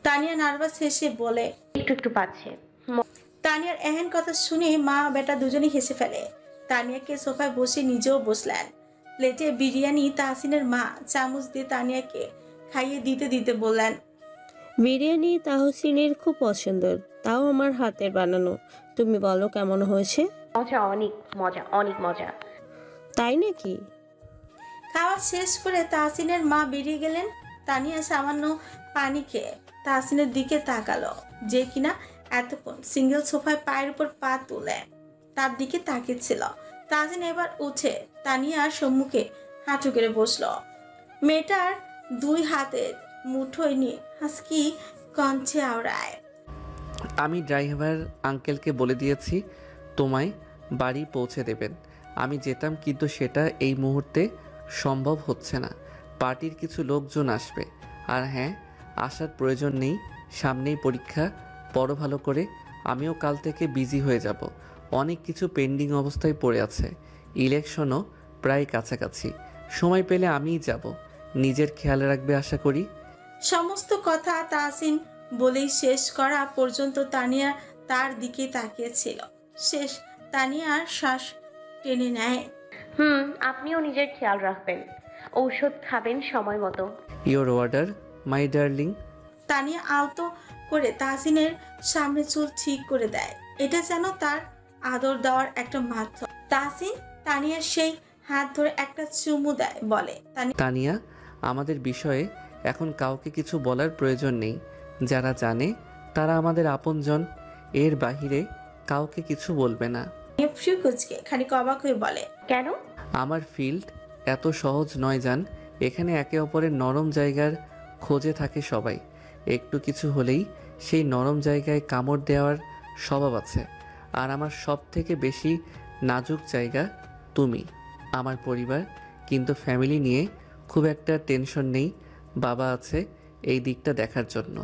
Tania nervous হেসে বলে, একটু একটু পাচ্ছে। তানিয়ার এহেন কথা শুনে মা বেটা দুজনেই হেসে ফেলে। তানিয়াকে সোফায় বসে নিজেও বসলেন। প্লেটে বিরিয়ানি তাহসিনের মা চামচ দিয়ে তানিয়াকে খাইয়ে দিতে দিতে বললেন, বিরিয়ানি তাহসিনের খুব পছন্দের, তাও আমার হাতের বানানো। তুমি বলো কেমন হয়েছে? মজা, অনেক মজা, অনেক মজা। তাই নাকি? খাওয়া শেষ করে তাহসিনের মা বেরিয়ে গেলেন। তানিয়া সামান্য পানি খেয়ে তাহসিনের দিকে তাকালো, যে কিনা এতক্ষণ সিঙ্গেল সোফায় পায়ের উপর পা তুলে তার দিকে তাকিয়েছিল। তাহসিন এবার উঠে তানিয়ার সম্মুখে হাঁটু গেড়ে বসলো। মেয়েটার দুই হাতের মুঠোয় নিয়ে হাসকি কঞ্চে আওড়ায়, আমি ড্রাইভার আঙ্কেলকে বলে দিয়েছি তোমায় বাড়ি পৌঁছে দেবেন। আমি যেতাম, কিন্তু সেটা এই মুহূর্তে সম্ভব হচ্ছে না। পার্টির কিছু লোকজন আসবে। আর হ্যাঁ, আসার প্রয়োজন নেই, সামনেই পরীক্ষা, পড়ো ভালো করে। আমিও কাল থেকে বিজি হয়ে যাব। অনেক কিছু পেন্ডিং অবস্থায় পড়ে আছে। ইলেকশনও প্রায় কাছাকাছি, সময় পেলে আমিই যাব। নিজের খেয়াল রাখবে আশা করি। সমস্ত কথা তাহসিন বলেই শেষ করা পর্যন্ত তানিয়া তার দিকে তাকিয়েছিল। শেষ তানিয়ার শ্বাস টেনে নেয়। আপনিও নিজের খেয়াল রাখবেন, ঔষধ খাবেন সময় মতো। Your order my darling. Tania আলতো করে তাহসিনের সামনে চুল ঠিক করে দেয়। এটা যেন তার আদর দেওয়ার একটা মাধ্যম। তাহসিন তানিয়ার সেই হাত ধরে একটা চুমু দেয়, বলে, তানিয়া, আমাদের বিষয়ে এখন কাউকে কিছু বলার প্রয়োজন নেই। যারা জানে তারা আমাদের আপনজন, এর বাহিরে কাউকে কিছু বলবে না। তানিয়া ফ্রি কুচকে খানিক অবাক হয়ে বলে, কেন? আমার ফিল্ড এত সহজ নয় জান। এখানে একে অপরের নরম জায়গার খোঁজে থাকে সবাই। একটু কিছু হলেই সেই নরম জায়গায় কামড় দেওয়ার স্বভাব আছে। আর আমার সব থেকে বেশি নাজুক জায়গা তুমি, আমার পরিবার। কিন্তু ফ্যামিলি নিয়ে খুব একটা টেনশন নেই, বাবা আছে এই দিকটা দেখার জন্য।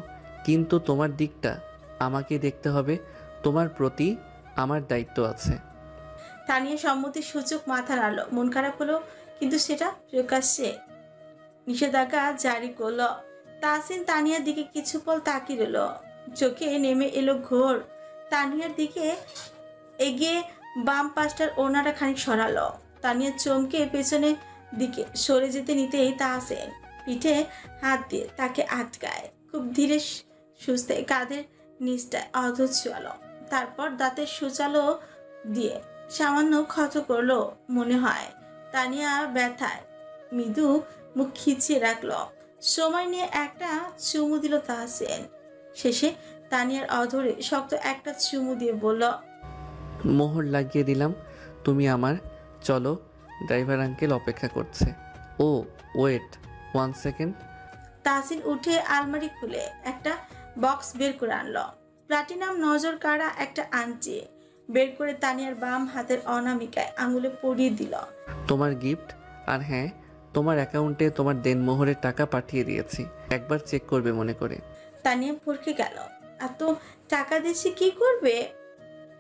কিন্তু তোমার দিকটা আমাকে দেখতে হবে, তোমার প্রতি আমার দায়িত্ব আছে। তানিয়া সম্মতির সূচক মাথা নাড়ল। মন খারাপ হলো, কিন্তু সেটা প্রকাশ্যে নিষেধাজ্ঞা জারি করলো। তাহসিন তানিয়ার দিকে কিছু পল তাকিয়ে রইল। চোখে নেমে এলো ঘোর। তানিয়ার দিকে এগিয়ে বাম পাশটার ওড়নাটা খানিক সরালো। তানিয়া চমকে পেছনে দিকে সরে যেতে নিতেই তাহসিন পিঠে হাত দিয়ে তাকে আটকায়। খুব ধীরে সুস্থে কাঁধের নিচটায় অধর ছোঁয়ালো। তারপর দাঁতের সূচালো দিয়ে সামান্য ক্ষত করলো মনে হয়। তানিয়া ব্যথায় মৃদু মুখ খিচিয়ে রাখলো। সময় নিয়ে একটা চুমু দিল তাহসিন। শেষে তানিয়ার অধরে শক্ত একটা চুমু দিয়ে বলল, মোহর লাগিয়ে দিলাম তুমি আমার। চলো, ড্রাইভার আঙ্কেল অপেক্ষা করছে। ও ওয়েট 1 সেকেন্ড। তাহসিন উঠে আলমারি খুলে একটা বক্স বের করে আনলো। প্লাটিনাম নজর কাড়া একটা আংটি বের করে তানিয়ার বাম হাতের অনামিকায় আঙুলে পরিয়ে দিল। তোমার গিফট। আর হ্যাঁ, তোমার অ্যাকাউন্টে তোমার দেনমোহরের টাকা পাঠিয়ে দিয়েছি, একবার চেক করবে মনে করে। তানিয়া ভরকে গেল। এত টাকা দিয়ে কি করবে?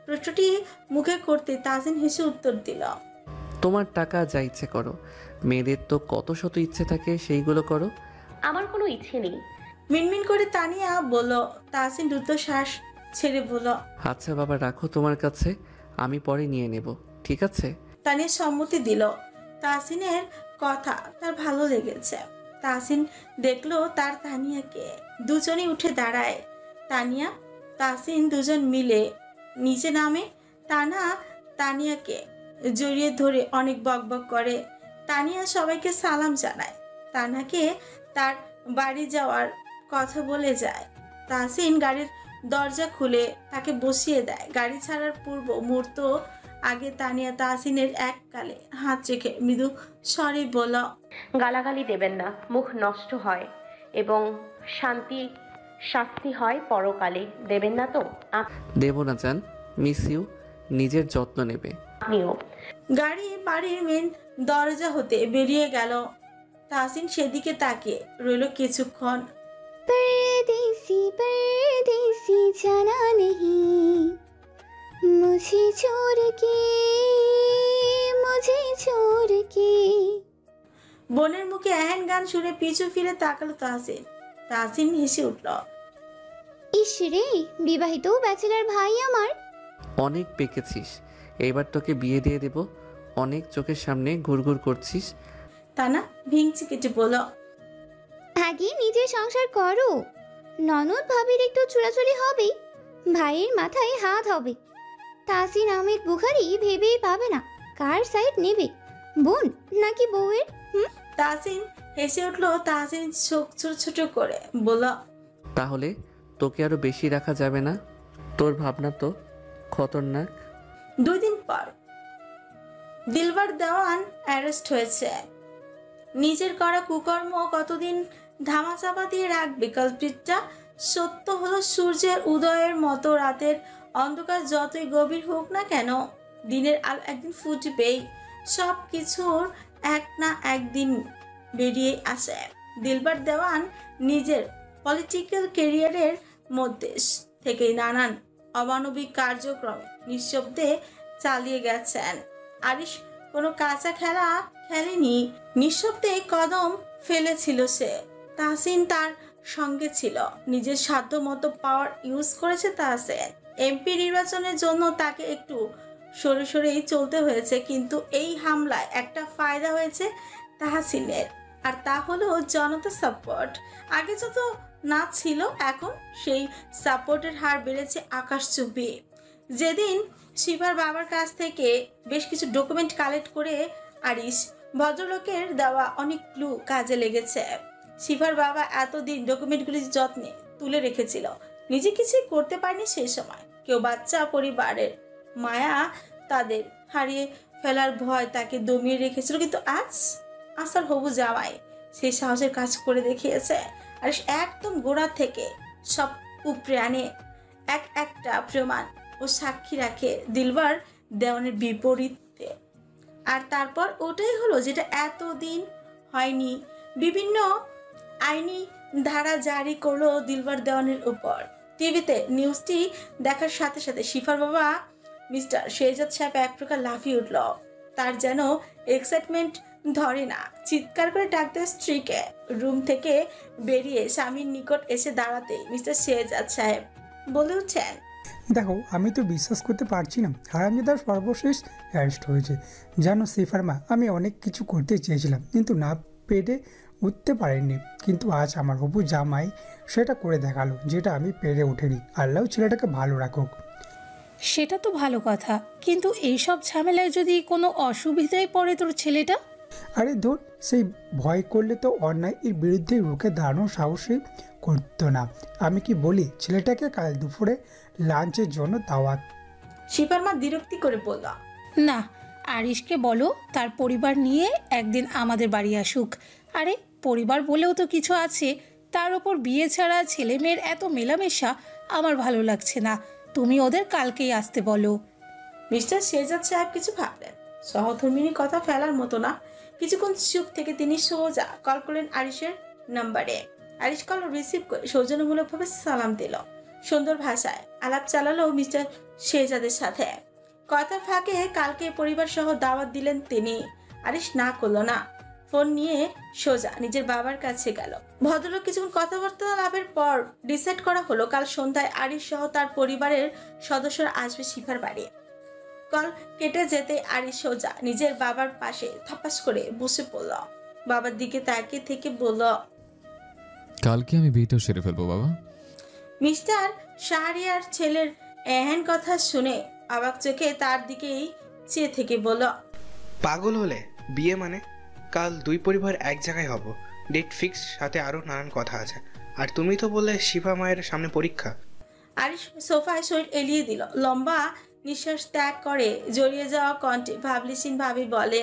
প্রশ্নটি মুখে করতে তাহসিন হেসে উত্তর দিল, তোমার টাকা যা ইচ্ছে করো। মেয়েদের তো কত শত ইচ্ছে থাকে, সেইগুলো করো। আমার কোনো ইচ্ছে নেই। মিনমিন করে তানিয়া বলল। তাহসিন দ্রুত শ্বাস ছেড়ে বলল, আচ্ছা বাবা, রাখো তোমার কাছে, আমি পরে নিয়ে নেব, ঠিক আছে? তানিয়া সম্মতি দিল। তাহসিনের কথা তার ভালো লেগেছে। তাহসিন দেখলো তার তানিয়াকে। দুজনেই উঠে দাঁড়ায়। তানিয়া তাহসিন দুজন মিলে নিচে নামে। তানা তানিয়াকে জড়িয়ে ধরে অনেক বকবক করে। তানিয়া সবাইকে সালাম জানায়, তানাকে তার বাড়ি যাওয়ার কথা বলে যায়। তাহসিন গাড়ির দরজা খুলে তাকে বসিয়ে দেয়। গাড়ি ছাড়ার পূর্ব মুহূর্ত আগে তানিয়া তাহসিনের এক গালে হাত রেখে মৃদু স্বরে বলল, গালাগালি দেবেন না, মুখ নষ্ট হয় এবং শাস্তি হয় পরকালে। দেবেন না তো? দেব না জান, মিস ইউ। নিজের যত্ন নেবে। আপনিও। গাড়ি বাড়ির মেন দরজা হতে বেরিয়ে গেল। তাহসিন সেদিকে তাকিয়ে রইল কিছুক্ষণ। परदेसी परदेसी जाना नहीं मुझे छोड़ के। বোনের মুখে এহেন গান শুনে পিছু ফিরে তাকালো তাহসিন। তাহসিন হেসে উঠল। ইস রে, বিবাহিত ব্যাচেলার ভাই আমার। অনেক পেকেছিস, এইবার তোকে বিয়ে দিয়ে দেব। অনেক চোখের সামনে ঘুরঘুর করছিস। তানা ভিংচি কেটে বলল, আগে নিজের সংসার করো। ননদ ভাবির একটু চুরাচুরি হবেই, ভাইয়ের মাথায় হাত হবে। তাসিন আহমেদ বুখারি ভেবেই পাবে না কার সাইড নেবে, বোন নাকি বউয়ের। তাহসিন হেসে উঠলো। তাহসিন চোখ ছোট ছোট করে বলল, তাহলে তোকে আরো বেশি রাখা যাবে না? তোর ভাবনা তো খতরনাক। 2 দিন পর দিলবার দেওয়ান অ্যারেস্ট হয়েছে। নিজের করা কুকর্ম কতদিন ধামাচাপা দিয়ে রাখবে কালপ্রিটটা? সত্য হলো, সূর্যের উদয়ের মতো রাতের অন্ধকার যতই গভীর হোক না কেন, দিনের আলো একদিন ফুটবেই। সব কিছুর এক না একদিন বেরিয়ে আসে। দিলবার দেওয়ান নিজের পলিটিক্যাল ক্যারিয়ারের মধ্যে থেকে নানান অমানবিক কার্যক্রমে নিঃশব্দে চালিয়ে গেছেন। আরিশ কোনো কাঁচা খেলা খেলেনি, নিঃশব্দে কদম ফেলেছিল সে। তাহসিন তার সঙ্গে ছিল, নিজের সাধ্য মতো পাওয়ার ইউজ করেছে তাহসিন। এমপি নির্বাচনের জন্য তাকে একটু সরে সরেই চলতে হয়েছে, কিন্তু এই হামলায় একটা ফায়দা হয়েছে তাহসিনের, আর তা হলো জনতা সাপোর্ট। আগে যত না ছিল, এখন সেই সাপোর্টের হার বেড়েছে আকাশচুম্বী। যেদিন শিবার বাবার কাছ থেকে বেশ কিছু ডকুমেন্ট কালেক্ট করে আরিশ, ভদ্রলোকের দেওয়া অনেক ক্লু কাজে লেগেছে। শিবার বাবা এতদিন ডকুমেন্টগুলি যত্নে তুলে রেখেছিল, নিজে কিছুই করতে পারেনি সেই সময়। কেউ বাচ্চা পরিবারের মায়া, তাদের হারিয়ে ফেলার ভয় তাকে দমিয়ে রেখেছিল, কিন্তু আজ আসার হবু জামাই সেই সাহসের কাজ করে দেখিয়েছে। আর একদম গোড়া থেকে সব উপরে আনে, একটা প্রমাণ ও সাক্ষী রাখে দিলবার দেওয়ানের বিপরীতে। আর তারপর ওটাই হলো যেটা এতদিন হয়নি। বিভিন্ন আইনি ধারা জারি করলো দিলবার দেওয়ানের উপর। টিভিতে নিউজটি দেখার সাথে সাথে শিফার বাবা মিস্টার শেহজাদ সাহেব এক প্রকার লাফিয়ে উঠল। তার যেন এক্সাইটমেন্ট ধরে না, চিৎকার করে ডাকতে স্ত্রীকে। রুম থেকে বেরিয়ে স্বামীর নিকট এসে দাঁড়াতে মিস্টার শেহজাদ সাহেব বলে উঠছেন, দেখো, আমি তো বিশ্বাস করতে পারছি না হারামজাদার সর্বশেষ অ্যারেস্ট হয়েছে। জানো সিফার মা, আমি অনেক কিছু করতে চেয়েছিলাম কিন্তু না পেরে উঠতে পারিনি, কিন্তু আজ আমার হবু জামাই সেটা করে দেখালো যেটা আমি পেরে ওঠেনি। আল্লাহ ছেলেটাকে ভালো রাখুক। সেটা তো ভালো কথা, কিন্তু এইসব ঝামেলায় যদি কোনো অসুবিধায় পড়ে তোর ছেলেটা? আরে ধর, সেই ভয় করলে তো অন্যায়ের বিরুদ্ধে রুখে দাঁড়ানোর সাহসই করতো না। আমি কি বলি, ছেলেটাকে কাল দুপুরে লাঞ্চের জন্য দাওয়াত। শিফার মা বিরক্তি করে বলল, না, আরিশকে বলো তার পরিবার নিয়ে একদিন আমাদের বাড়ি আসুক। আরে পরিবার বলেও তো কিছু আছে, তার ওপর বিয়ে ছাড়া ছেলে মেয়ের এত মেলামেশা আমার ভালো লাগছে না। তুমি ওদের কালকেই আসতে বলো। মিস্টার শেহজাদ সাহেব কিছু ভাবলেন। সহধর্মিনী কথা ফেলার মতো না। কিছুক্ষণ চুপ থেকে তিনি সোজা কল করলেন আরিশের নাম্বারে। আরিশ কল রিসিভ করে সৌজন্যমূলকভাবে সালাম দিল। সুন্দর ভাষায় আলাপ চালালো মিস্টার শেহজাদের সাথে। কথার ফাঁকে কালকে পরিবার সহ দাওয়াত দিলেন তিনি। আরিশ না করলো না, ফোন নিয়ে সোজা নিজের বাবার কাছে গেল। ভদ্রলোক কিছুক্ষণ কথাবার্তা লাভের পর ডিসাইড করা হলো কাল সন্ধ্যায় আরিশ সহ তার পরিবারের সদস্যরা আসবে শিফার বাড়ি। কল কেটে যেতে আরিশ সোজা নিজের বাবার পাশে থপাস করে বসে পড়ল। বাবার দিকে তাকিয়ে থেকে বলল, কালকে আমি বিয়েটাও সেরে ফেলবো বাবা। মিস্টার শাহরিয়ার ছেলের এহেন কথা শুনে অবাক চোখে তার দিকেই চেয়ে থেকে বলল, পাগল হলে? বিয়ে মানে? কাল দুই পরিবার এক জায়গায় হব, ডেট ফিক্স, সাথে আরও নানান কথা আছে। আর তুমি তো বললে শিফা মায়ের সামনে পরীক্ষা। আরিশ সোফায় শরীর এলিয়ে দিল। লম্বা নিঃশ্বাস ত্যাগ করে জড়িয়ে যাওয়া কণ্ঠে ভাবলিসীন ভাবে বলে,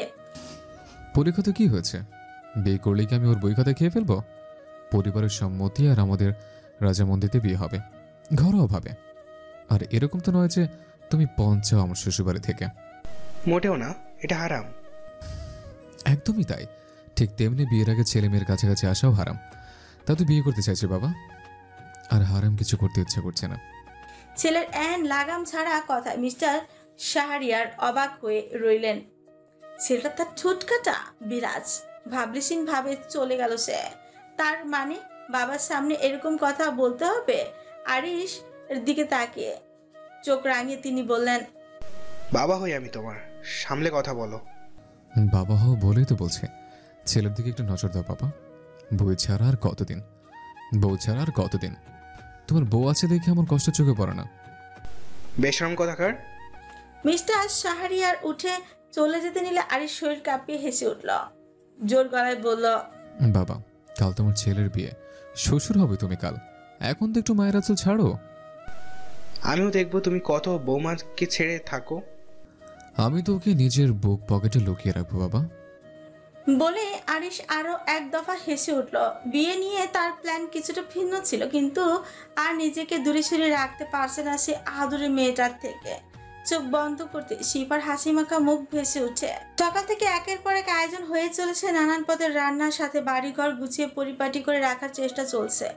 পরীক্ষা তো কি হয়েছে? বিয়ে করলে কি আমি ওর বই খাতা খেয়ে ফেলবো? পরিবারের সম্মতি আর আমাদের রাজামন্দিতে বিয়ে হবে, ঘরোয়া ভাবে। আর এরকম তো নয় যে তুমি পঞ্চাও আমার শ্বশুরবাড়ি থেকে। মোটেও না, এটা হারাম। একদমই তাই। ঠিক তেমনি বিয়ের আগে ছেলে মেয়ের কাছাকাছি আসাও হারাম। তা তো বিয়ে করতে চাইছে বাবা, আর হারাম কিছু করতে ইচ্ছা করছে না। ছেলের এন লাগাম ছাড়া কথা মিস্টার শাহরিয়ার অবাক হয়ে রইলেন। ছেলেটা তার ঠোঁটকাটা বিরাজ। ভাবলিসীন ভাবে চলে গেল সে। তার মানে বাবার সামনে এরকম কথা বলতে হবে? আরিশ এর দিকে তাকিয়ে চোখ রাঙিয়ে তিনি বললেন, বাবা হই আমি তোমার, সামলে কথা বলো। বাবা হও বলেই তো বলছে, ছেলের দিকে একটু নজর দাও বাবা। বউ ছাড়া আর কতদিন, বউ ছাড়া আর কতদিন। তোমার বউ আছে দেখে আমার কষ্ট চোখে পড়ে না। বেশরম কথাকার। মিস্টার শাহরিয়ার উঠে চলে যেতে নিলে আরিশ শরীর কাঁপিয়ে হেসে উঠল, জোর গলায় বলল, বাবা কাল তোমার ছেলের বিয়ে, শ্বশুর হবে তুমি কাল, এখন তো একটু মায়ের আঁচল ছাড়ো। আমিও দেখবো তুমি কত বৌমাকে ছেড়ে থাকো। আমি তো ওকে নিজের বুক পকেটে লুকিয়ে রাখবো বাবা। বলে আরিশ আরো এক দফা হেসে উঠল। বিয়ে নিয়ে তার প্ল্যান কিছুটা ভিন্ন ছিল, কিন্তু আর নিজেকে দূরে সরে রাখতে পারছে না সে আদুরে মেয়েটার থেকে। চোখ বন্ধ করতে শিফার হাসিমাখা মুখ ভেসে উঠে। সকাল থেকে একের পর এক আয়োজন হয়ে চলেছে, নানান পদের রান্নার সাথে বাড়িঘর গুছিয়ে পরিপাটি করে রাখার চেষ্টা চলছে।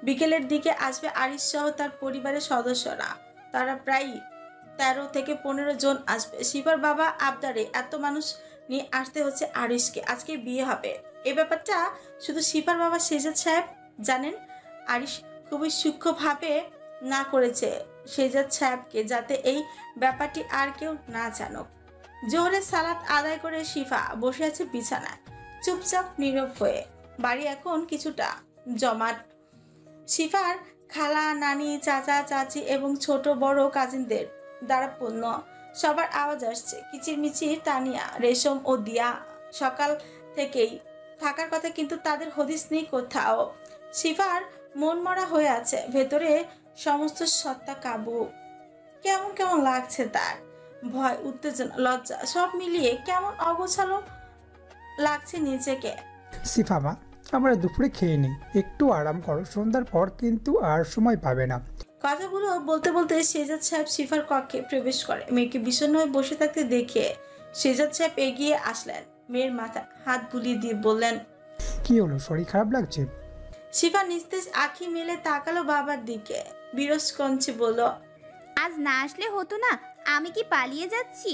বিকেলের দিকে আসবে আরিশ সহ তার পরিবারের সদস্যরা, তারা প্রায় 13 থেকে 15 জন আসবে। শিফার বাবা আবদারে এত মানুষ নিয়ে আসতে হচ্ছে আরিশকে, আজকে বিয়ে হবে। এই ব্যাপারটা শুধু শিফার বাবা শেজাদ সাহেব জানেন। আরিশ খুবই সূক্ষ্মভাবে না করেছে শেজাদ সাহেবকে, যাতে এই ব্যাপারটি আর কেউ না জানুক। জোহরের সালাত আদায় করে শিফা বসে আছে বিছানায়, চুপচাপ নীরব হয়ে। বাড়ি এখন কিছুটা জমাট। শিফার খালা, নানি, চাচা, চাচি এবং ছোট বড় কাজিনদের দ্বারা পূর্ণ। সবার আওয়াজ আসছে, কিচিরমিচির। তানিয়া, রেশম ও দিয়া সকাল থেকেই থাকার কথা, কিন্তু তাদের হদিস নেই কোথাও। শিফার মন মরা হয়ে আছে, ভেতরে সমস্ত সত্তা কাবু। কেমন কেমন লাগছে তার, ভয়, উত্তেজনা, লজ্জা সব মিলিয়ে কেমন অগোছালো লাগছে নিজেকে। সিফা মা, আমরা দুপুরে খেয়ে নিই, একটু আরাম করো, সন্ধ্যার পর কিন্তু আর সময় পাবে না। কথাগুলো বলতে বলতে শেজাদ সাহেব শিফার কক্ষে প্রবেশ করে। মেয়েকে বিষণ্ণ হয়ে বসে থাকতে দেখে শেজাদ সাহেব এগিয়ে আসলেন, মেয়ের মাথা হাত বুলিয়ে দিয়ে বললেন, কি হলো, শরীর খারাপ লাগছে? শিফা নিস্তেজ আঁখি মেলে তাকালো বাবার দিকে, বিরস কঞ্চে বলল, আজ না আসলে হতো না, আমি কি পালিয়ে যাচ্ছি?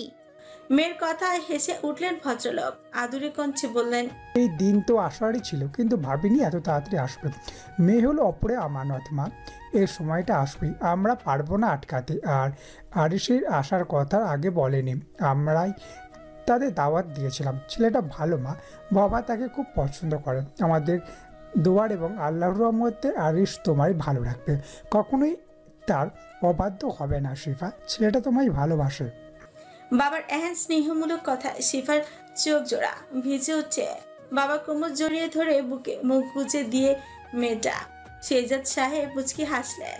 মেয়ের কথায় হেসে উঠলেন ভদ্রলোক, আদুরে কঞ্চে বললেন, এই দিন তো আসারই ছিল, কিন্তু ভাবিনি এত তাড়াতাড়ি আসবে। মেয়ে হলো অপরে আমানত মা, এই সময়টা আসবেই, আমরা পারবো না আটকাতে। আর আরিশের আসার কথা আগে বলেনি, আমরাই তাদের দাওয়াত দিয়েছিলাম। ছেলেটা ভালো মা, বাবা তাকে খুব পছন্দ করে। আমাদের দোয়ার এবং আল্লাহর রহমতে আরিশ তোমায় ভালো রাখবে, কখনোই তার অবাধ্য হবে না। শিফা, ছেলেটা তোমায় ভালোবাসে। বাবার এহেন স্নেহমূলক কথায় শিফার চোখ জোড়া ভিজে উঠছে। বাবা কোমর জড়িয়ে ধরে বুকে মুখ গুজে দিয়ে মেয়েটা। শেজাদ সাহেব মুচকি হাসলেন,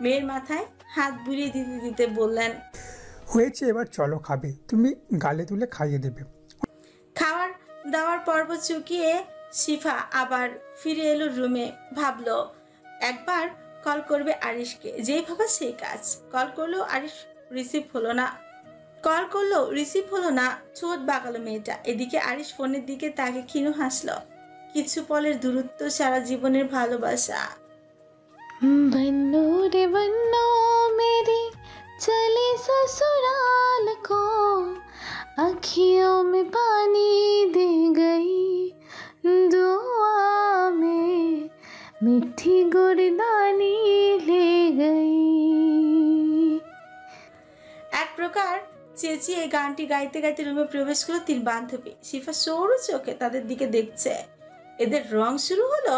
মেয়ের মাথায় হাত বুলিয়ে দিতে দিতে বললেন, হয়েছে, এবার চলো, খাবে, তুমি গালে তুলে খাইয়ে দেবে। খাওয়ার দাওয়ার পর্ব চুকিয়ে শিফা আবার ফিরে এলো রুমে। ভাবলো একবার কল করবে আরিশকে, যেই ভাবা সেই কাজ। কল করলো আরিশ রিসিভ হলো না, ছোট বাঁকালো মেয়েটা। এদিকে আরিশ ফোনের দিকে তাকে ক্ষীণ হাসলো, কিছু পলের দূরত্ব, সারা জীবনের ভালোবাসা। बन्नो रे बन्नो मेरी चली ससुराल को, अखियों में पानी दे गई, दुआ में मिठी गुरदानी ले गई। এক প্রকার চেঁচিয়ে গানটি গাইতে গাইতে রুমে প্রবেশ করলো 3 বান্ধবী। শিফা সরু চোখে তাদের দিকে দেখছে। এদের রং শুরু হলো।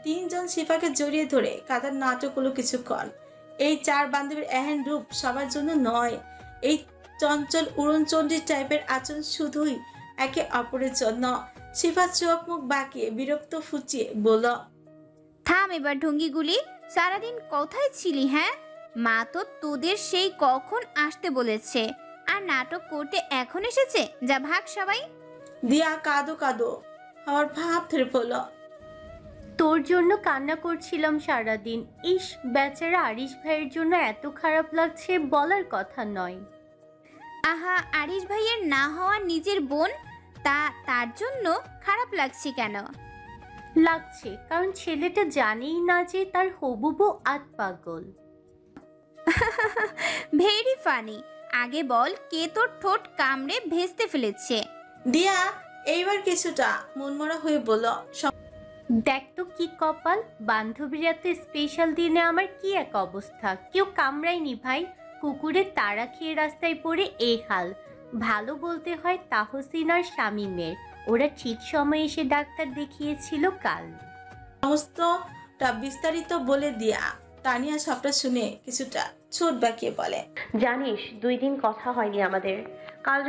3 জন শিফাকে জড়িয়ে ধরে কাদার নাটক হলো কিছুক্ষণ। এই 4 বান্ধবীর এহেন রূপ সবার জন্য নয়। এই চঞ্চল উড়নচণ্ডী টাইপের আচরণ শুধুই একে অপরের জন্য। শিফা চোখ মুখ বাঁকিয়ে বিরক্ত ফুঁচিয়ে বলল, থাম এবার ঢঙ্গিগুলি, সারাদিন কোথায় ছিলি? হ্যাঁ, মা তো তোদের সেই কখন আসতে বলেছে, আর নাটক করতে এখন এসেছে। যা ভাগ সবাই। দিয়া কাঁদো কাঁদো হওয়ার ভাব ধরে বলল, তোর জন্য কান্না করছিলাম সারাদিন। ইস, বেচারা আরিশ ভাইয়ের জন্য এত খারাপ লাগছে বলার কথা নয়। আহা, আরিশ ভাইয়ের না হওয়া নিজের বোন, তার জন্য খারাপ লাগছে কেন? লাগছে কারণ ছেলেটা জানেই না যে তার হবু বউ আতপাগল। Very funny. আগে বল, কে তোর ঠোঁট কামড়ে ভেস্তে ফেলেছে? দিয়া এইবার কিছুটা মনমরা হয়ে বলল, দেখ তো কি কপাল, বান্ধবীরা তো স্পেশাল দিনে আমার কি এক অবস্থা, কেউ কামড়ায়নি ভাই, কুকুরের তাড়া খেয়ে রাস্তায় পড়ে এই হাল। ভালো বলতে হয় তাহসিন আর শামীমের, ওরা ঠিক সময় এসে ডাক্তার দেখিয়েছিল কাল। সমস্তটা বিস্তারিত বলে দিয়া তানিয়া সবটা শুনে কিছুটা ছোট বাঁকিয়ে বলে, জানিস 2 দিন কথা হয়নি আমাদের। কাল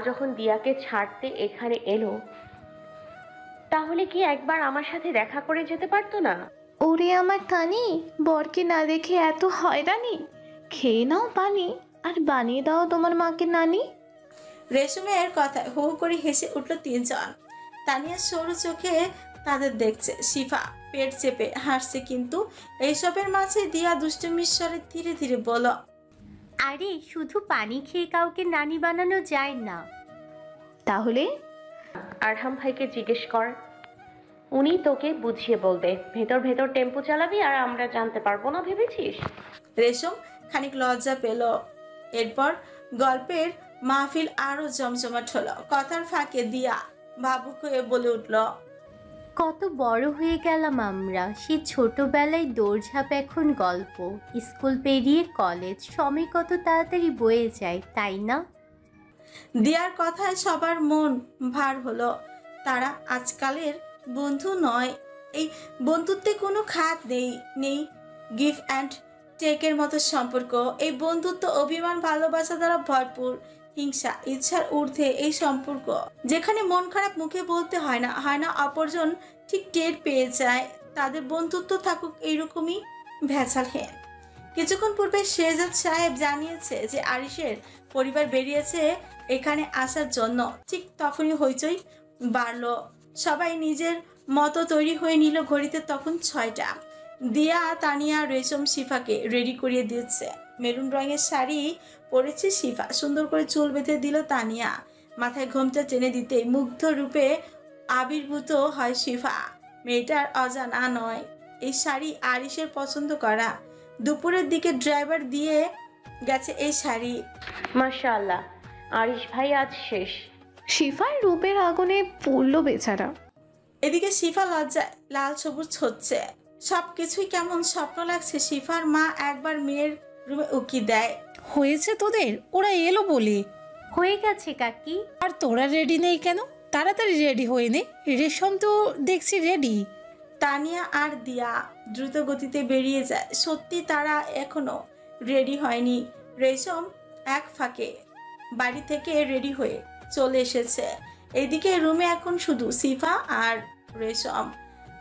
যখন দিয়াকে ছাড়তে এখানে এলো, তাহলে কি একবার আমার সাথে দেখা করে যেতে পারতো না? ওরে আমার তানি, বরকে না দেখে এত হয়রানি। খেয়ে নাও পানি আর বানিয়ে দাও তোমার মাকে নানি। রেশমের কথায় হু হু করে হেসে উঠল 3 জন। তানিয়া সরু চোখে তাদের দেখছে। শিফা পেট চেপে হাসছে, কিন্তু এইসবের মাঝে দিয়া দুষ্টুমির স্বরে ধীরে ধীরে বলল, আরে শুধু পানি খেয়ে কাউকে নানি বানানো যায় না। তাহলে আরহাম ভাইকে জিজ্ঞেস কর, উনি তোকে বুঝিয়ে বলবে। ভেতর ভেতর টেম্পো চালাবি আর আমরা জানতে পারবো না ভেবেছিস? রেশম খানিক লজ্জা পেল। এরপর গল্পের মাহফিল আরো জমজমাট হলো। কথার ফাঁকে দিয়া ভাবুক হয়ে বলে উঠল, কত বড় হয়ে গেলাম আমরা, সে ছোটবেলায় দৌড়ঝাঁপ, এখন গল্প, স্কুল পেরিয়ে কলেজ, সময় কত তাড়াতাড়ি বয়ে যায়, তাই না? দিয়ার কথায় সবার মন ভার হলো। তারা আজকালের বন্ধু নয়। এই বন্ধুত্বে কোনো খাত নেই গিভ অ্যান্ড টেকের মতো সম্পর্ক। এই বন্ধুত্ব অভিমান ভালোবাসা দ্বারা ভরপুর, হিংসা ইচ্ছার ঊর্ধ্বে এই সম্পর্ক, যেখানে মন খারাপ মুখে বলতে হয় না অপরজন ঠিক টের পেয়ে যায়। তাদের বন্ধুত্ব থাকুক এইরকমই ভেজালহীন। কিছুক্ষণ পূর্বে শেহজাদ সাহেব জানিয়েছে যে আরিশের পরিবার বেরিয়েছে এখানে আসার জন্য। ঠিক তখনই হইচই বাড়ল। সবাই নিজের মতো তৈরি হয়ে নিল। ঘড়িতে তখন 6টা। দিয়া তানিয়া রেশম শিফাকে রেডি করিয়ে দিচ্ছে। মেরুন রঙের শাড়ি পরেছে শিফা, সুন্দর করে চুল বেঁধে দিল তানিয়া। মাথায় ঘোমটা টেনে দিতেই মুগ্ধ রূপে আবির্ভূত হয় শিফা। মেয়েটার অজানা নয়, এই শাড়ি আরিশের পছন্দ করা। দুপুরের দিকে ড্রাইভার দিয়ে গেছে এই শাড়ি। মাশাআল্লাহ, আরিশ ভাই আজ শেষ। শিফার রূপের আগুনে পড়ল বেচারা। এদিকে শিফা লজ্জায় লাল সবুজ হচ্ছে। সবকিছুই কেমন স্বপ্ন লাগছে। শিফার মা একবার মেয়ের রুমে উকি দেয়, হয়েছে তোদের, ওরা এলো বলে। হয়ে গেছে কাকি। আর তোরা রেডি নেই কেন? তাড়াতাড়ি রেডি হয়ে নে, রেশম তো দেখছি রেডি। তানিয়া আর দিয়া দ্রুত গতিতে বেরিয়ে যায়। সত্যি তারা এখনো রেডি হয়নি। রেশম এক ফাঁকে বাড়ি থেকে রেডি হয়ে চলে এসেছে। এদিকে রুমে এখন শুধু শিফা আর রেশম।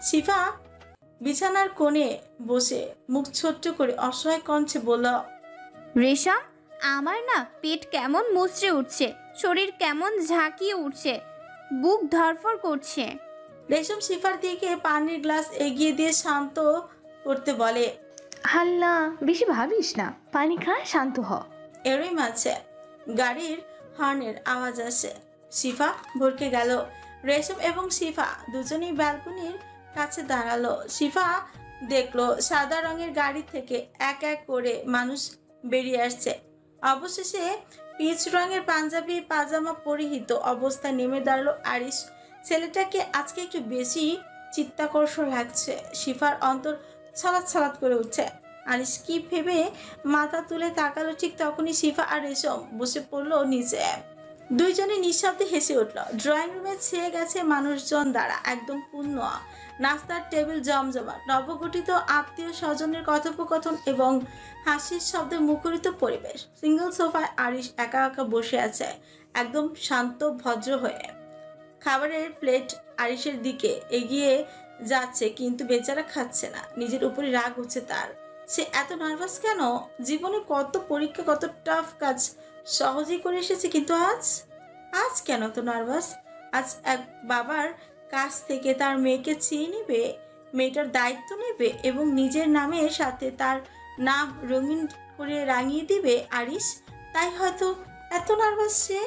শিফা বিছানার কোণে বসে মুখ ছোট্ট করে অসহায় কণ্ঠে বলল, রেশম, আমার না পেট কেমন মুচড়ে উঠছে, শরীর কেমন ঝাঁকিয়ে উঠছে, বুক ধরফর করছে। রেশম শিফার দিকে পানির গ্লাস এগিয়ে দিয়ে শান্ত করতে বলে, হাল্লা বেশি ভাবিস না, পানি খা, শান্ত হ। এরই মাঝে গাড়ির হর্নের আওয়াজ আসে। শিফা ভরকে গেল। রেশম এবং শিফা দুজনেই ব্যালকনির কাছে দাঁড়ালো। শিফা দেখলো সাদা রঙের গাড়ি থেকে এক এক করে মানুষ বেরিয়ে আসছে। অবশেষে পিচ রঙের পাঞ্জাবি পাজামা পরিহিত অবস্থায় নেমে দাঁড়ালো আরিশ। ছেলেটাকে আজকে একটু বেশি চিত্তাকর্ষণ লাগছে। শিফার অন্তর ছলাৎ ছলাৎ করে উঠছে। আরিশ কি ভেবে মাথা তুলে তাকালো। ঠিক তখনই শিফা আর রেশম বসে পড়লো নিচে। দুইজনে নিঃশব্দে হেসে উঠল। ড্রয়িং রুমে ছেয়ে গেছে মানুষজন দ্বারা একদম পূর্ণ। নাস্তার টেবিল জমজমাট, নবগঠিত আত্মীয় স্বজনের কথোপকথন এবং হাসির শব্দে মুখরিত পরিবেশ। সিঙ্গল সোফায় আরিশ একা একা বসে আছে, একদম শান্ত ভদ্র হয়ে। খাবারের প্লেট আরিশের দিকে এগিয়ে যাচ্ছে, কিন্তু বেচারা খাচ্ছে না। নিজের উপরে রাগ হচ্ছে তার। সে এত নার্ভাস কেন? জীবনে কত পরীক্ষা, কত টাফ কাজ সহজেই করে এসেছে, কিন্তু আজ কেন তো নার্ভাস? আজ এক বাবার কাছ থেকে তার মেয়েকে চেয়ে নেবে, মেয়েটার দায়িত্ব নেবে এবং নিজের নামের সাথে তার নাম রঙিন করে রাঙিয়ে দিবে আরিশ। তাই হয়তো এত নার্ভাস সে।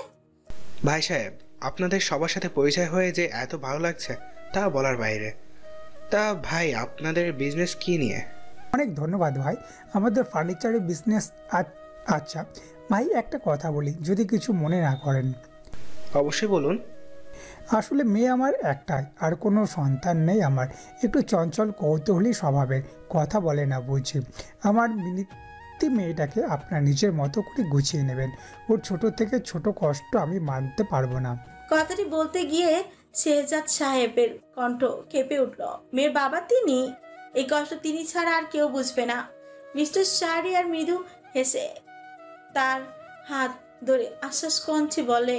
ভাই সাহেব, আপনাদের সবার সাথে পরিচয় হয়ে যে এত ভালো লাগছে তা বলার বাইরে। তা ভাই, আপনাদের বিজনেস কি নিয়ে? অনেক ধন্যবাদ ভাই, আমাদের ফার্নিচারের বিজনেস। আচ্ছা ভাই, একটা কথা বলি, যদি কিছু মনে না করেন। অবশ্যই বলুন। আসলে মেয়ে আমার একটাই, আর কোনো সন্তান নেই আমার। একটু চঞ্চল কৌতূহলী স্বভাবের, কথা বলে না বুঝি। আমার মিনিতি মেয়েটাকে আপনার নিজের মতো করে গুছিয়ে নেবেন। ওর ছোট থেকে ছোট কষ্ট আমি মানতে পারবো না। কথাটি বলতে গিয়ে শেহজাদ সাহেবের কণ্ঠ কেঁপে উঠল। মেয়ের বাবা তিনি, এই কষ্ট তিনি ছাড়া আর কেউ বুঝবে না। মিস্টার শাহরিয়ার মৃদু হেসে তার হাত ধরে আশ্বাস কণ্ঠে বলে,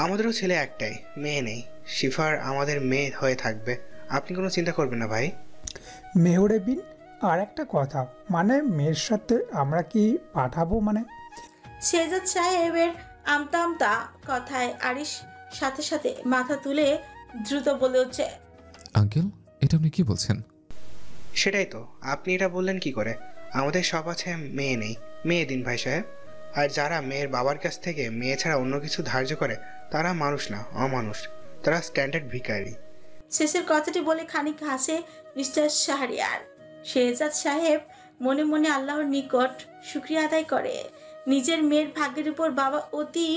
আমাদেরও ছেলে একটাই, মেয়ে নেই। শিফার আমাদের মেয়ে হয়ে থাকবে, আপনি কোনো চিন্তা করবেন না ভাই। মেহরে বিন, আর একটা কথা, মানে মেয়ের সাথে আমরা কি পাঠাবো মানে? শেহজাদ সাহেবের আমতা আমতা কথায় আরিশ সাথে সাথে মাথা তুলে দ্রুত বলে উঠছে, আঙ্কেল, এটা আপনি কি বলছেন? সেটাই তো, আপনি এটা বললেন কি করে? আমাদের সব আছে, মেয়ে নেই। মেয়ে দিন ভাই সাহেব। আর যারা মেয়ের বাবার কাছ থেকে মেয়ে ছাড়া অন্য কিছু ধার্য করে তারা মানুষ না, অমানুষ। তারা স্ট্যান্ডার্ড ভিখারি। শেষের কথাটি বলে খানিক হাসে মিস্টার শাহরিয়ার। শেহজাদ সাহেব মনে মনে আল্লাহর নিকট শুকরিয়া আদায় করে। নিজের মেয়ের ভাগ্যের উপর বাবা অতি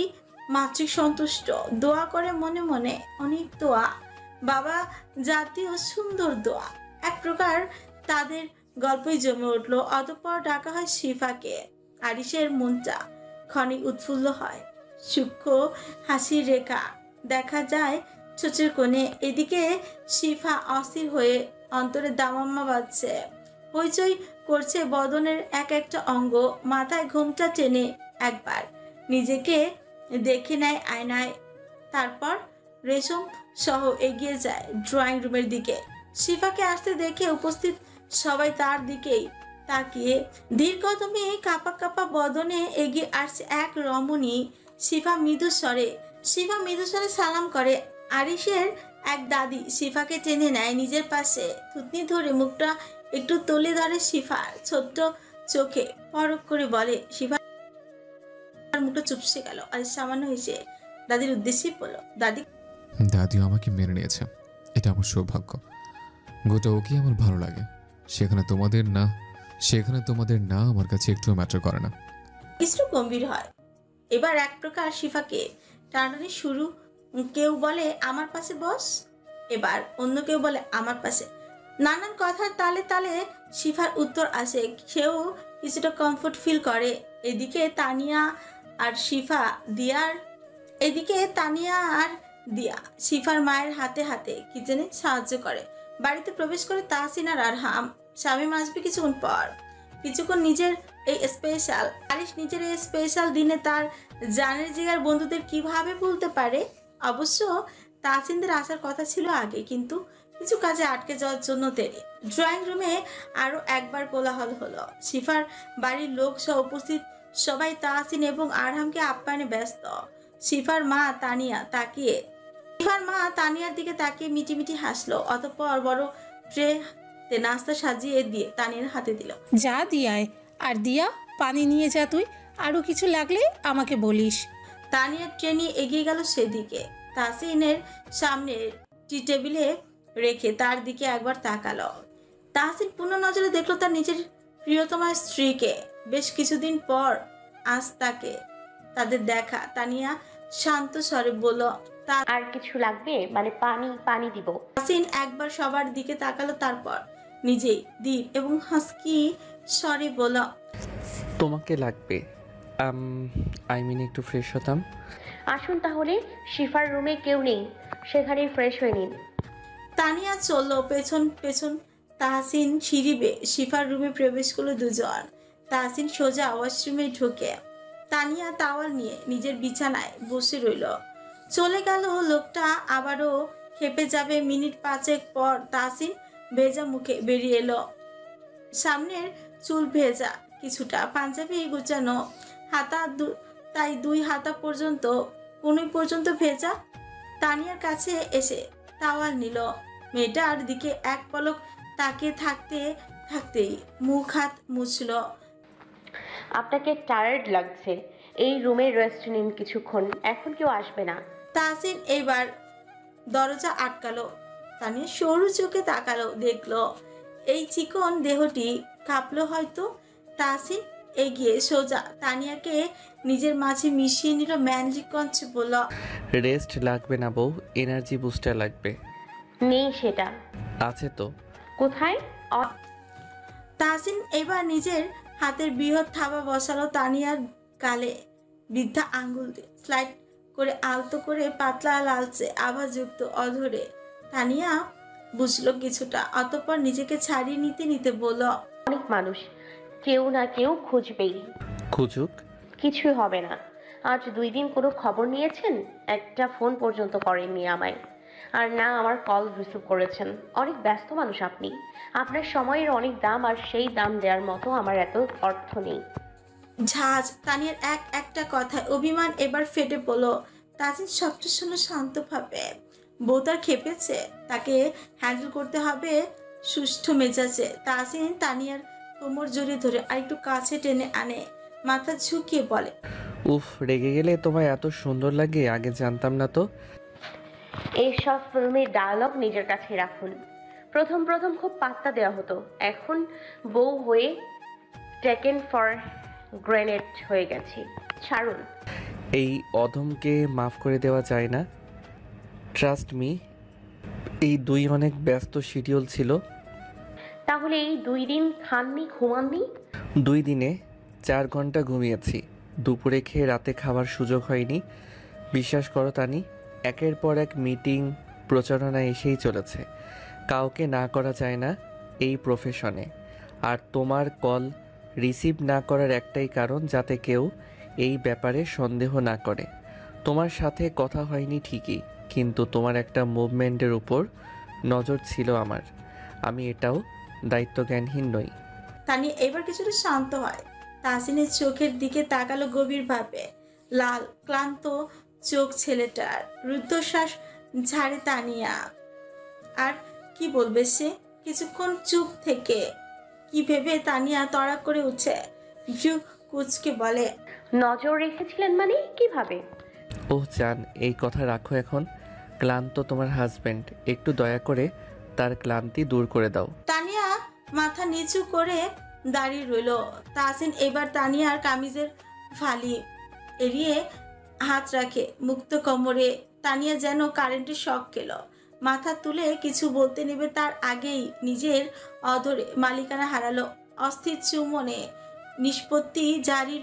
মাতৃক সন্তুষ্ট। দোয়া করে মনে মনে, অনেক দোয়া, বাবা জাতীয় সুন্দর দোয়া। এক প্রকার তাদের গল্পই জমে উঠল। অতঃপর ডাকা হয় শিফাকে। আরিশের মনটা ক্ষণিক উৎফুল্ল হয়, সূক্ষ্ম হাসির রেখা দেখা যায় চোচের কোণে। এদিকে শিফা অস্থির হয়ে অন্তরে দামাম্মা বাজছে, হইচই করছে বদনের এক একটা অঙ্গ। মাথায় ঘোমটা টেনে একবার নিজেকে দেখে নেয় আয়নায়, তারপর রেশম সহ এগিয়ে যায় ড্রয়িং রুমের দিকে। শিফাকে আসতে দেখে উপস্থিত সবাই তার দিকেই তাকিয়ে ধীর কদমে কাপা কাপা বদনে এগিয়ে আসছে এক রমণী। শিফা মৃদু স্বরে সালাম করে। আরিশের এক দাদি শিফাকে টেনে নেয় নিজের পাশে, থুতনি ধরে মুখটা একটু তুলে ধরে শিফার ছোট্ট চোখে পরক করে বলে। শিফার মুখটা চুপসে গেল। আর সামান্য হেসে দাদির উদ্দেশ্যেই বলল, দাদিও আমাকে মেনে নিয়েছে, এটা আমার সৌভাগ্য। গোটা ওকে আমার ভালো লাগে। সেখানে তোমাদের না আমার কাছে একটু ম্যাটার করে না। একটু গম্ভীর হয় এবার এক প্রকার শিফাকে টানাটানি শুরু। কেউ বলে আমার পাশে বস, এবার অন্য কেউ বলে আমার পাশে। নানান কথার তালে তালে শিফার উত্তর আসে। কেউ কিছুটা কমফোর্ট ফিল করে। এদিকে তানিয়া আর দিয়া শিফার মায়ের হাতে হাতে কিচেনে সাহায্য করে। বাড়িতে প্রবেশ করে তাহসিন আর আরহাম। স্বামী আসবে কিছুক্ষণ নিজের এই স্পেশাল দিনে তার জানের জিগার বন্ধুদের কিভাবে ভুলতে পারে? অবশ্য তাহসিনদের আসার কথা ছিল আগে, কিন্তু কিছু কাজে আটকে যাওয়ার জন্য দেরি। ড্রয়িং রুমে আরো একবার কোলাহল হলো। শিফার বাড়ির লোক সহ উপস্থিত সবাই তাহসিন এবং আরহামকে আপ্যায়নে ব্যস্ত। শিফার মা তানিয়ার দিকে তাকিয়ে মিটিমিটি হাসলো। অতঃপর বড় ট্রেতে নাস্তা সাজিয়ে দিয়ে তানিয়ার হাতে দিল। যা দিয়ায়, আর দিয়া পানি নিয়ে যা তুই, আরো কিছু লাগলে আমাকে বলিস। তানিয়ার ট্রে নিয়ে এগিয়ে গেল সেদিকে। তাহসিনের সামনে টি টেবিলে রেখে তার দিকে একবার তাকালো। তাহসিন পূর্ণ নজরে দেখলো তার নিজের প্রিয়তমা স্ত্রীকে। বেশ কিছুদিন পর আজ তাদের দেখা। তানিয়া শান্ত স্বরে বলল, আর কিছু লাগবে? মানে পানি দিব? তাহসিন একবার সবার দিকে তাকালো, তারপর নিজেই দীপ এবং হাসকি স্বরে বলল, তোমাকে লাগবে? একটু ফ্রেশ হতাম। আসুন তাহলে, শিফার রুমে কেউ নেই, সেখানেই ফ্রেশ হয়ে নিন। তানিয়া চলল পেছন পেছন। তাহসিন সিঁড়ি বেয়ে শিফার রুমে প্রবেশ করলো দুজন। তাহসিন সোজা ওয়াশরুমে ঢুকে তানিয়া তাওয়াল নিয়ে নিজের বিছানায় বসে রইল। চলে গেল লোকটা। আবারও খেপে যাবে মিনিট 5 পর তাহসিন ভেজা মুখে বেরিয়ে এলো। সামনের চুল ভেজা, কিছুটা পাঞ্জাবি গুছানো, হাতা তাই 2 হাতা পর্যন্ত কোনই পর্যন্ত ভেজা। তানিয়ার কাছে এসে তাওয়াল নিল। মেয়েটার দিকে এক পলক তাকিয়ে থাকতেই মুখ হাত মুছল। আপনাকে টায়ার্ড লাগছে, এই রুমে রেস্ট নিন কিছুক্ষণ, এখন কেউ আসবে না। তাহসিন এইবার দরজা আটকালো। তানিয়া সরু চোখে তাকালো, দেখলো এই চিকন দেহটি কাঁপলো হয়তো। তাহসিন এগিয়ে সোজা তানিয়াকে নিজের মাঝে মিশিয়ে নিল। ম্যানলি কঞ্চে বলল, রেস্ট লাগবে না বউ, এনার্জি বুস্টার লাগবে। নেই সেটা। আছে তো। কোথায়? তাহসিন এবার নিজের হাতের বৃহৎ থাবা বসালো তানিয়ার গালে। বৃদ্ধা আঙ্গুল দিয়ে স্লাইড করে আলতো করে পাতলা লালচে আভাযুক্ত অধরে। তানিয়া বুঝলো কিছুটা, অতঃপর নিজেকে ছাড়িয়ে নিতে নিতে বলল, অনেক মানুষ, কেউ না কেউ খুঁজবেই। খুঁজুক, কিছুই হবে না। আজ 2 দিন কোনো খবর নিয়েছেন? একটা ফোন পর্যন্ত করেননি আমায়, আর না আমার কল রিসিভ করেছেন। অনেক ব্যস্ত মানুষ আপনি, আপনার সময়ের অনেক দাম, আর সেই দাম দেওয়ার মতো আমার এত অর্থ নেই। ঝাঁজ তানিয়ার একটা কথায় অভিমান এবার ফেটে পড়ল। তাজিন সবটা শুনে শান্তভাবে, বউ তার খেপেছে, তাকে হ্যান্ডেল করতে হবে সুষ্ঠু মেজাজে। তাজিন তানিয়ার কোমর জড়িয়ে ধরে আর একটু কাছে টেনে আনে, মাথা ঝুঁকিয়ে বলে, উফ, রেগে গেলে তোমায় এত সুন্দর লাগে, আগে জানতাম না তো। এইসব ফিল্মের ডায়লগ নিজের কাছে রাখুন। প্রথম প্রথম খুব পাত্তা দেওয়া হতো, এখন বউ হয়ে টেকেন ফর গ্রেনেড হয়ে গেছি। ছাড়ুন। এই অধমকে মাফ করে দেওয়া যায় না, ট্রাস্ট মি। এই 2 অনেক ব্যস্ত শিডিউল ছিল। তাহলে এই 2 দিন খাননি, ঘুমাননি? 2 দিনে 4 ঘন্টা ঘুমিয়েছি, দুপুরে খেয়ে রাতে খাওয়ার সুযোগ হয়নি। বিশ্বাস করো তানি, একের পর এক মিটিং প্রচারণা এসেই চলেছে। কাউকে না করা যায় না এই প্রফেশনে। আর তোমার কল রিসিভ না করার একটাই কারণ, যাতে কেউ এই ব্যাপারে সন্দেহ না করে। তোমার সাথে কথা হয়নি ঠিকই, কিন্তু তোমার একটা মুভমেন্টের উপর নজর ছিল আমার। আমি এটাও দায়িত্বজ্ঞানহীন নই। তানিয়া এবার কিছুটা শান্ত হয়। তাহসিনের চোখের দিকে তাকালো গভীরভাবে। লাল ক্লান্ত চোখ ছেলেটার। রুদ্ধশ্বাস ঝাড়ে তানিয়া। আর কি বলবে সে? কিছুক্ষণ চুপ থেকে কি ভেবে তানিয়া তড়া করে উঠে ভ্রু কুচকে বলে, নজর রেখেছিলেন মানে কিভাবে? ওহ জান, এই কথা রাখো এখন। ক্লান্ত তোমার হাজবেন্ড, একটু দয়া করে তার ক্লান্তি দূর করে দাও। তানিয়া মাথা নিচু করে দাঁড়িয়ে রইল। তাহসিন এবার তানিয়ার কামিজের ফালি এড়িয়ে হাত রাখে মুক্ত কোমরে। তানিয়া যেন কারেন্টের শক খেল। মাথা তুলে কিছু বলতে নেবে তার আগেই নিজের অধরে মালিকানা হারালো। অস্থির চুমনে নিষ্পত্তি জারি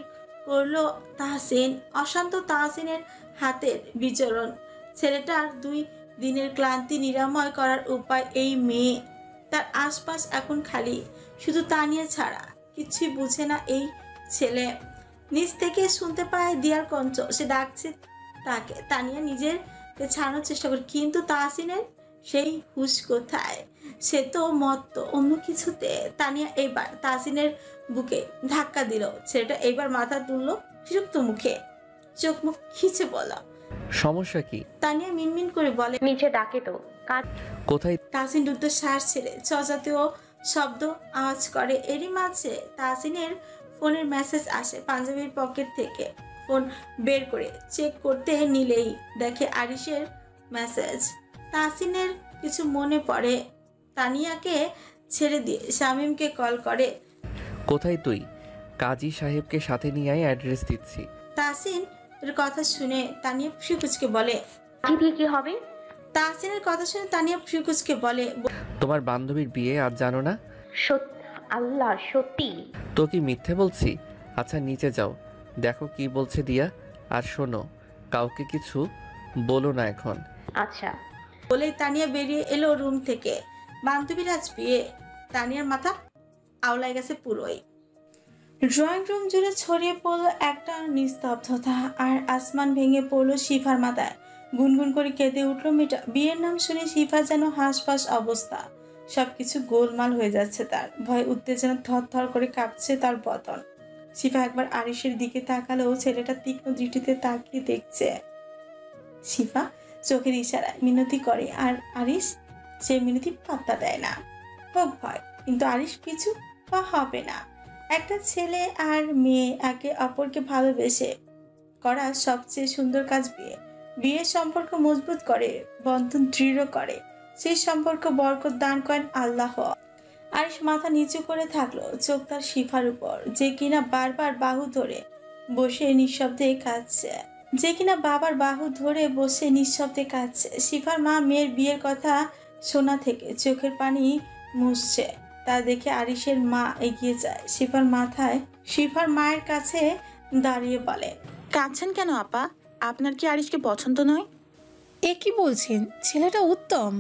করলো তাহসিন। অশান্ত তাহসিনের হাতের বিচরণ। ছেলেটার 2 দিনের ক্লান্তি নিরাময় করার উপায় এই মেয়ে। তার আশপাশ এখন খালি, শুধু তানিয়া ছাড়া। কিছুই বুঝে না এই ছেলে। নিচ থেকে শুনতে পায় দিয়ার কঞ্চ, সে ডাকছে তাকে। তানিয়া নিজেরকে ছাড়ানোর চেষ্টা করে, কিন্তু তাহসিনের সেই হুঁশ কোথায়? সে তো মত্ত অন্য কিছুতে। তানিয়া এবার তাহসিনের বুকে ধাক্কা দিল। ছেলেটা এবার মাথা তুললো বিরক্ত মুখে, চোখ মুখ খিচে বলা, সমস্যা কি? তানিয়া মিনমিন করে বলে, নিচে ডাকে তো। কোথায়? তাহসিন দ্রুত শ্বাস ছেড়ে সজাতীয় শব্দ আওয়াজ করে। এরই মাঝে তাহসিনের ফোনের মেসেজ আসে পাঞ্জাবির পকেট থেকে। ফোন বের করে চেক করতে নিলেই দেখে আরিশের মেসেজ। তাহসিনের কিছু মনে পড়ে। তানিয়াকে ছেড়ে দিয়ে শামীমকে কল করে। কোথায় তুই? কাজী সাহেবকে সাথে নিয়ে আয়, অ্যাড্রেস দিচ্ছি। তাহসিন এর কথা শুনে তানিয়া ফ্রিকুচকে বলে, কি হবে? তাহসিনের কথা শুনে তানিয়া ফ্রিকুচকে বলে, তোমার বান্ধবীর বিয়ে আজ জানো না? আল্লাহ, সত্যি? তো কি মিথ্যে বলছি? আচ্ছা নিচে যাও, দেখো কি বলছে দিয়া। আর শোনো, কাউকে কিছু বলো না এখন। আচ্ছা। বলেই তানিয়া বেরিয়ে এলো রুম থেকে। বান্ধবীর আজ বিয়ে। তানিয়ার মাথা আওলায় গেছে পুরোই। ড্রয়িং রুম জুড়ে ছড়িয়ে পড়লো একটা নিস্তব্ধতা, আর আসমান ভেঙে পড়লো শিফার মাথায়। গুনগুন করে কেঁদে উঠলো মেয়েটা। বিয়ের নাম শুনে শিফা যেন হাঁসফাঁস অবস্থা। সবকিছু গোলমাল হয়ে যাচ্ছে তার। ভয় উত্তেজনা থরথর করে কাঁপছে তার বদন। শিফা একবার আরিশের দিকে তাকালেও ছেলেটা তীক্ষ্ণ দৃষ্টিতে তাকিয়ে দেখছে। শিফা চোখের ইশারায় মিনতি করে, আর আরিশ সে মিনতি পাত্তা দেয় না। হোক ভয়, কিন্তু আরিশ কিছু বা হবে না। একটা ছেলে আর মেয়ে একে অপরকে ভালোবেসে করা সবচেয়ে সুন্দর কাজ বিয়ে। বিয়ের সম্পর্ক মজবুত করে, বন্ধন দৃঢ় করে। সেই সম্পর্ক বরকত দান করেন আল্লাহ। আরিশ মাথা নিচু করে থাকলো, চোখ তার শিফার উপর, যে কিনা বারবার বাহু ধরে বসে নিঃশব্দে কাঁদছে, শিফার মা মেয়ের বিয়ের কথা শোনা থেকে চোখের পানি মুছছে। তা দেখে আরিশের মা এগিয়ে যায়, শিফার মায়ের কাছে দাঁড়িয়ে বলে, কাঁদছেন কেন আপা? আপনার কি আরিশকে পছন্দ নয়? এ কি বলছেন? ছেলেটা উত্তম।